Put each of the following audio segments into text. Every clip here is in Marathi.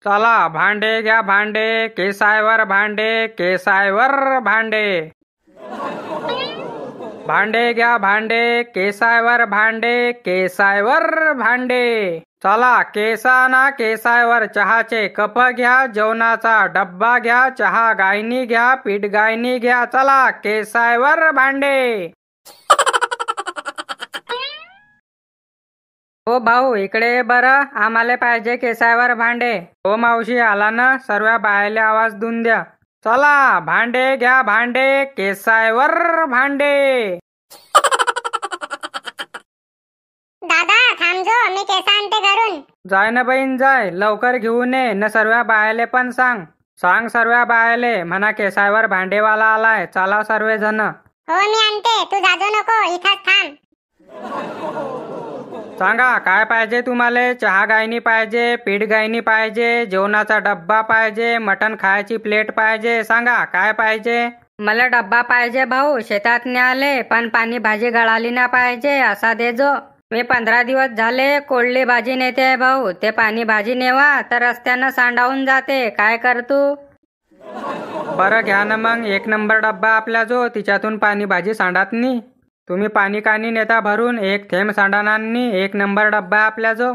चला भांडे घ्या भांडे, केसायवर भांडे, केसायवर भांडे. भांडे घ्या भांडे, केसायवर भांडे, केसायवर भांडे. चला केसाना केसायवर चहाचे कप घ्या, जेवणाचा डब्बा घ्या, चहा गायनी घ्या, पीठ गायनी घ्या. चला केसायवर भांडे. हो भाऊ इकडे ये बरं, आम्हाला पाहिजे केसायवर भांडे. हो मावशी आला ना, सर्व बायाले आवाज देऊन द्या. चला भांडे घ्या भांडे, केसायवर भांडे. दादा थांबजो, मी केस आणते घरून. जाय ना बहीण जाय, लवकर घेऊन ये न. सर्व बायाले पण सांग. सांग सर्व बायाले म्हणा केसायवर भांडेवाला आलाय. चला सर्वजण. हो मी आणते, तू जाजो नको, इथंच थांब. सांगा काय पाहिजे तुम्हाला. चहा गायनी पाहिजे, पीठ गायनी पाहिजे, जेवणाचा डब्बा पाहिजे, मटण खायची प्लेट पाहिजे. सांगा काय पाहिजे. मला डब्बा पाहिजे भाऊ, शेतात आले पण पाणी भाजी गळाली ना पाहिजे असा देजो. मी 15 दिवस झाले कोल्डी भाजी नेते भाऊ, ते पाणी भाजी नेवा तर रस्त्यानं सांडावून जाते. काय करतू. बरं घ्या ना मग, 1 नंबर डब्बा आपल्या जो, तिच्यातून पाणी भाजी सांडत नाही. तुम्ही पाणी कानी नेता भरून, 1 थेंब सांडणार नाही. 1 नंबर डब्बा आपल्या जो.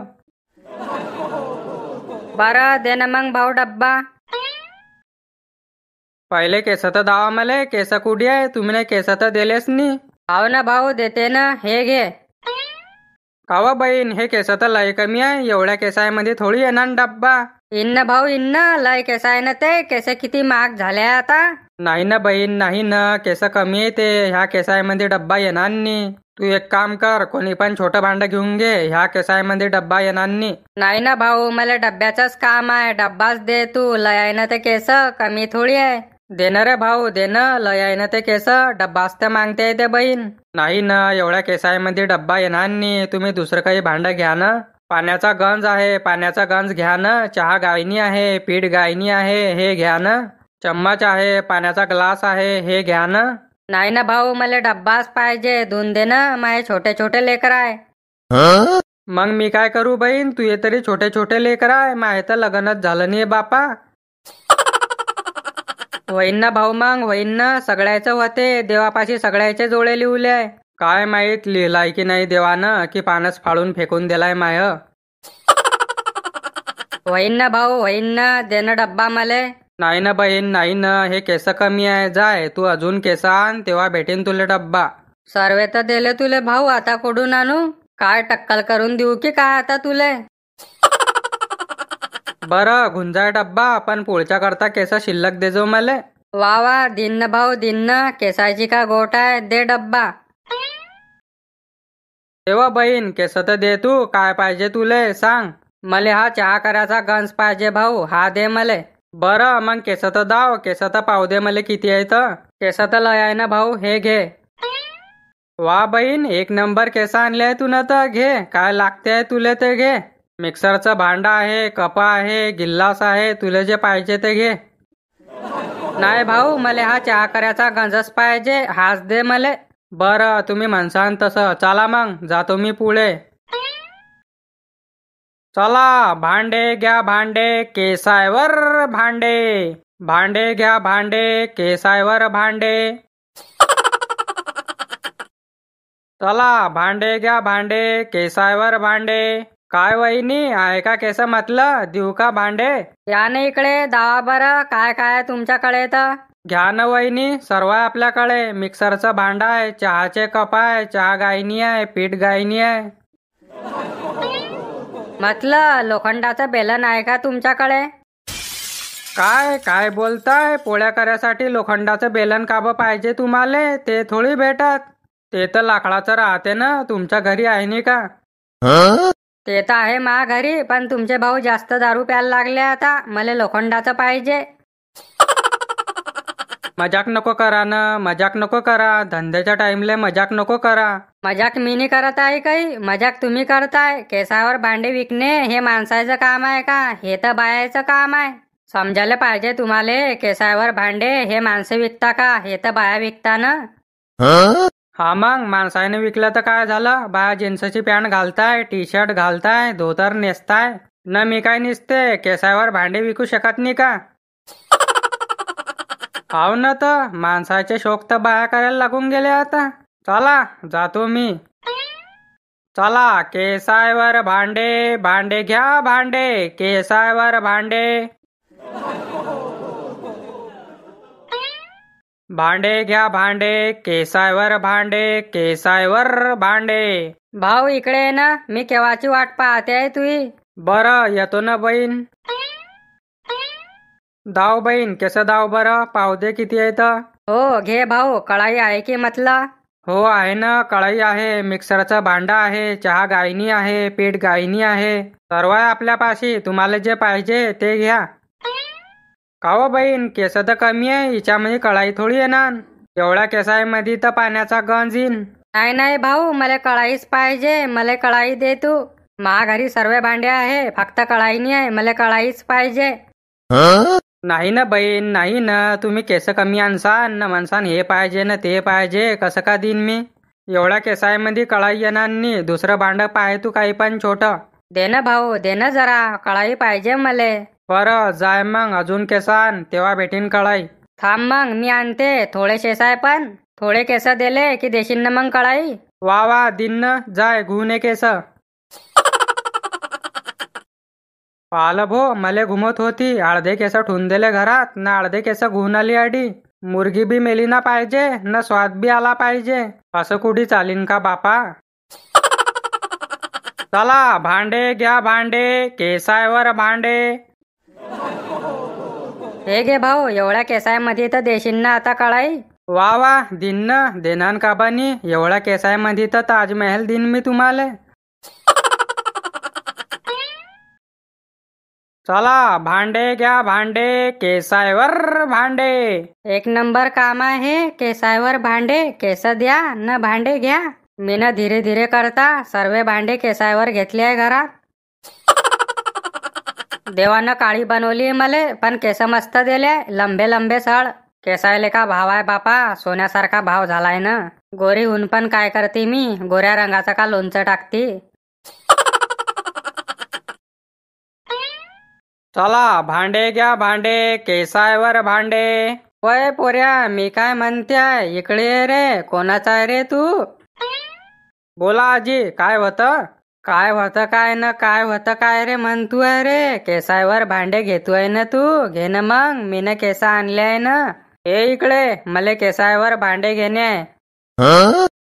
बरं दे ना मग भाऊ डब्बा. पहिले केस तर दावा मला. केस कुठे आहे. तुम्ही केस तर दिलेच नाही. हो ना भाऊ देते ना, हे घे. कावा बहीण हे केस तर लय कमी आहे. एवढ्या केसामध्ये थोडी येणार डब्बा. इन्न भाऊ इन्न, लय केस आहे ना ते. केस किती महाग झाले आता. नाही ना बहीण नाही ना, केस कमी आहे ते. ह्या केसामध्ये डब्बा येणार नाही. तू एक काम कर, कोणी पण छोटं भांड घेऊन घे. ह्या केसामध्ये डब्बा येणार नाही. नाही ना भाऊ, मला डब्याचंच काम आहे. डब्बाच दे तू. लय आहे ना ते केस, कमी थोडी आहे. देणार रे भाऊ देणं. लय आहे ना ते केस, डब्बाच तर मागते ते बहीण. नाही ना, एवढ्या केसामध्ये डब्बा येणार नाही. तुम्ही दुसरं काही भांड घ्या ना. पाण्याचा गंज आहे, पाण्याचा गंज घ्या ना. चहा गायनी आहे, पीठ गायनी आहे, हे घ्या ना. चम्मच आहे, पाण्याचा ग्लास आहे, हे घ्या ना. नाही ना भाऊ, मला डब्बाच पाहिजे. धुवून दे ना, माझे छोटे छोटे लेकर आहे. मग मी काय करू बहीण. तू ये तरी छोटे छोटे लेकर आहे. माहे तर लग्नच झालं नाही बापा. होईन ना भाऊ, मग होईन ना. सगळ्याचं होते, देवापाशी सगळ्याचे जोडे लिवले. काय माहित लिहिलाय की नाही देवानं, की पानच फाडून फेकून दिलाय माय. होईन ना भाऊ होईन ना, दे ना डब्बा मले. नाही ना बहीण नाही ना, हे केस कमी आहे. जाय तू अजून केस आण, तेव्हा भेटेन तुले डब्बा. सर्वे तर दिले तुले भाऊ, आता कुठून आणू. काय टक्कल करून देऊ की काय आता तुले. बरं गुंजाय डब्बा, पण पुढच्या करता केस शिल्लक देजो मले. वा वा, दिन ना भाऊ दिन ना. केसाची का गोट आहे, दे डब्बा. तेव्हा बहीण केस तर दे तू. काय पाहिजे तुले सांग. मले हा चहा करायचा गंज पाहिजे भाऊ, हा दे मले. बरं मग केस तर दाव. केस तर पाहू दे मले किती आहे तर. केस तर लय आहे ना भाऊ, हे घे. वा बहीण 1 नंबर केस आणले आहे तू ना, तर घे. काय लागते आहे तुले ते घे. मिक्सरचं भांड आहे, कप आहे, गिल्लास आहे. तुले जे पाहिजे ते घे. नाही भाऊ, मले हा चहा करायचा गंजच पाहिजे, हाच दे मले. बरं तुम्ही म्हणसान तसं. चला मग जातो मी पुढे. चला भांडे घ्या भांडे, केसायवर भांडे. भांडे घ्या भांडे, केसायवर भांडे. चला भांडे घ्या भांडे, केसायवर भांडे. काय वहिनी आहे का केस म्हटलं, देऊ का भांडे. या ना इकडे, दावा बरं काय काय तुमच्याकडे तर. घ्या ना वहिनी, सर्व आहे आपल्याकडे. मिक्सरचं भांड आहे, चहाचे कप आहे, चहा गायनी आहे, पीठ गायनी आहे. म्हटलं लोखंडाचं बेलन आहे का तुमच्याकडे. काय काय बोलताय. पोळ्या करायसाठी लोखंडाचं बेलन काबं पाहिजे तुम्हाला. ते थोडी भेटत. ते तर लाकडाचं राहते ना. तुमच्या घरी आहे नाही का. ते तर आहे मा घरी, पण तुमचे भाऊ जास्त दारू प्यायला लागले आता. मला लोखंडाचं पाहिजे. मजाक नको करा ना, मजाक नको करा. धंद्याच्या टाइमले मजाक नको करा. मजाक मी नाही करत आहे काही, मजाक तुम्ही करताय. केसावर भांडे विकणे हे माणसाचं काम आहे का, हे तर बायाचं काम आहे. समजायला पाहिजे तुम्हाला. केसावर भांडे हे माणसं विकता का, हे तर बाया विकता ना. हा मग माणसाने विकलं तर काय झालं. बाया जीन्सची पॅन्ट घालताय, टी शर्ट घालताय, धोतर नेसताय. न मी काय निसते केसावर भांडे विकू शकत नाही का? हाव ना, तर माणसाचे शोक तर बाया करायला लागून गेले आता. चला जातो मी. चला केसावर भांडे, भांडे घ्या भांडे, केसावर भांडे. भांडे घ्या भांडे, केसावर भांडे, केसावर भांडे. भाऊ इकडे ये ना, मी केव्हाची वाट पाहते आहे तुही. बरं येतो ना बहीण. दाव बहीण, केस दाव बरं, पावते किती आहेत? हो घे भाऊ, कढाई आहे की म्हटलं. हो आहे ना, कढाई आहे, मिक्सरचा भांडा आहे, चहा गायनी आहे, पीठ गायनी आहे, सर्व आहे आपल्यापाशी. तुम्हाला जे पाहिजे ते घ्या. का हो बहीण, केस तर कमी आहे, हिच्यामध्ये कढाई थोडी येणार. एवढ्या केसामध्ये तर पाण्याचा गंज येईन. नाही नाही भाऊ, मला कढाईच पाहिजे, मला कढाई दे तू. घरी सर्व भांडे आहे, फक्त कढाई नाही आहे, मला कढाईच पाहिजे. नाही ना बहीण, नाही ना. तुम्ही केस कमी आणसान ना, म्हणसान हे पाहिजे ना ते पाहिजे, कसं का देईन मी? एवढ्या केसामध्ये कढाई येणार नाही. दुसरं भांडं पाहे तू काही पण छोटं. दे ना भाऊ, दे ना जरा, कढाई पाहिजे मले. बरं जाय मग, अजून केस आण, तेव्हा भेटीन कढाई. थांब मग मी आणते. थोडे केस आहे पण थोडे केस दिले की देशील ना मग कढाई. वा वा दिन न, जाय घेऊन ये केस. पाल भो, मले घुमत होती, अर्धे केस ठेवून दिले घरात ना, अर्धे केस घेऊन आली आडी. मुर्गी बी मेली ना पाहिजे ना, स्वाद बी आला पाहिजे. असं कुठे चालीन का बापा? चला भांडे घ्या भांडे, केसावर भांडे. हे घे भाऊ, एवढ्या केसायमध्ये तर देशील ना आता कढाई. वा वा दिन न, देनान काबानी. एवढ्या केसायमध्ये तर ताजमहल दिन मी तुम्हाला. चला भांडे घ्या भांडे, केसावर भांडे. एक नंबर काम आहे, केसायवर भांडे. केस द्या न भांडे घ्या. मी ना धीरे धीरे करता सर्व भांडे केसायवर घेतले आहे घरात. देवानं काळी बनवली मले, पण केस मस्त दिले, लंबे लंबे सळ. केसायले का भाव आहे बापा, सोन्यासारखा भाव झालाय ना. गोरी होऊन पण काय करते मी, गोऱ्या रंगाचा का लोणचं टाकती. चला भांडे घ्या भांडे, केसावर भांडे. वय पोऱ्या, मी काय म्हणते, इकडे ये रे. कोणाचा आहे रे तू? बोला आजी, काय होतं? काय होतं काय न, काय होतं काय रे म्हणतोय रे. केसायवर भांडे घेतोय ना तू, घे ना मग. मी ना केस आणले आहे ना. ए इकडे, मले केसायवर भांडे घेणे आहे.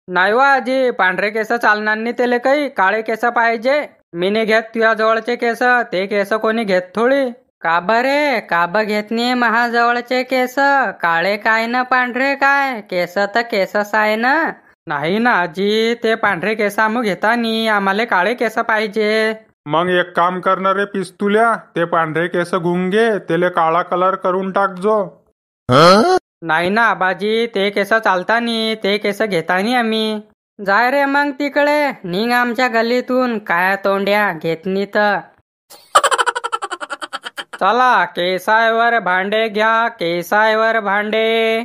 नाही वा आजी, पांढरे केस चालणार नाही, त्याला काही काळे केस पाहिजे. मी नाही घेत तुझ्या जवळचे केस, ते केस कोणी घेत थोडी. का बरे, काब घेत नाही महाजवळचे केस. काळे काय न पांढरे काय, केस तर केसच आहे ना. नाही ना आजी, ते पांढरे केस आम्ही घेता नाही, आम्हाला काळे केस पाहिजे. मग एक काम करणारे पिस्तुल्या, ते पांढरे केस घेऊन घे, त्याला काळा कलर करून टाकजो. नाही ना आबाजी, ते केस चालता नाही, ते केस घेता नाही आम्ही. जाय रे मग तिकडे, निघ आमच्या गल्लीतून. काय तोंड्या घेत नाही तर. चला केसायवर भांडे घ्या, केसायवर भांडे.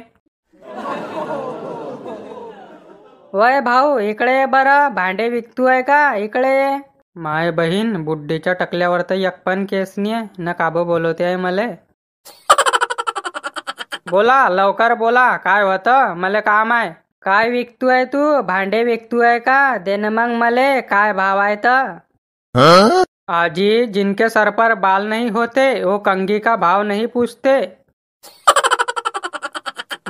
वय भाऊ इकडे बरं, भांडे विकतोय का, इकडे. माय बहीण, बुड्डीच्या टकल्यावर तर एक पण केस नाही ना, काबो बोलवते आहे मले. बोला लवकर बोला, काय होतं, मला काम आहे. काय विकतोय तू, भांडे विकतोय का, दे ना मग मले. काय भाव आहे तर? आजी, जिनके सर पर बाल नहीं होते वो कंघी का भाव नहीं पूछते.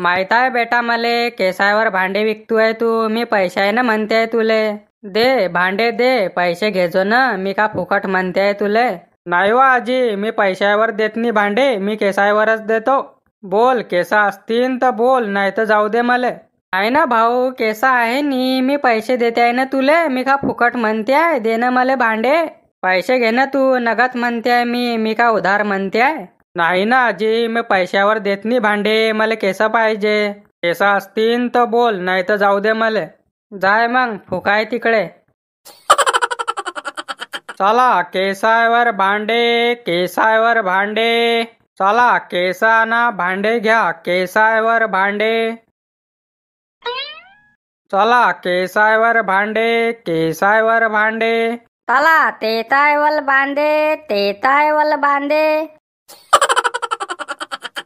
माहित आहे बेटा मले, केसायवर भांडे विकतोय तू. मी पैशाय ना म्हणते तुले. दे भांडे दे, पैसे घेजो ना, मी का फुकट म्हणते तुले. नाही वा आजी, मी पैशावर देत नाही भांडे, मी केसायवरच देतो. बोल, केस असतील तर बोल, नाही तर जाऊ दे मले. आहे ना भाऊ, केस आहे नी, मी पैसे देते आहे ना तुले, मी का फुकट म्हणते आहे. दे ना मले भांडे. पैसे घे ना तू, नगद म्हणते आहे मी का उधार म्हणते आहे. नाही ना आजी, मी पैशावर देत नाही भांडे, मला केस पाहिजे. केस असतील तर बोल, नाही तर जाऊ दे मले. जाय मग, फुकाय तिकडे. चला केसायवर भांडे, केसायवर भांडे. चला केसाना भांडे घ्या, केसायवर भांडे. चला केसायवर भांडे, केसायवर भांडे. चला तेतायवल बांधे तेतायवल बांधे.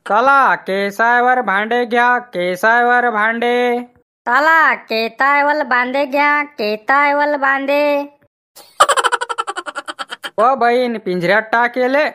चला केसायवर भांडे घ्या केसायवर भांडे. चला केतायवल बांधे घ्या केतायवल बांधे. ओ बहीण पिंजऱ्यात टाकेले.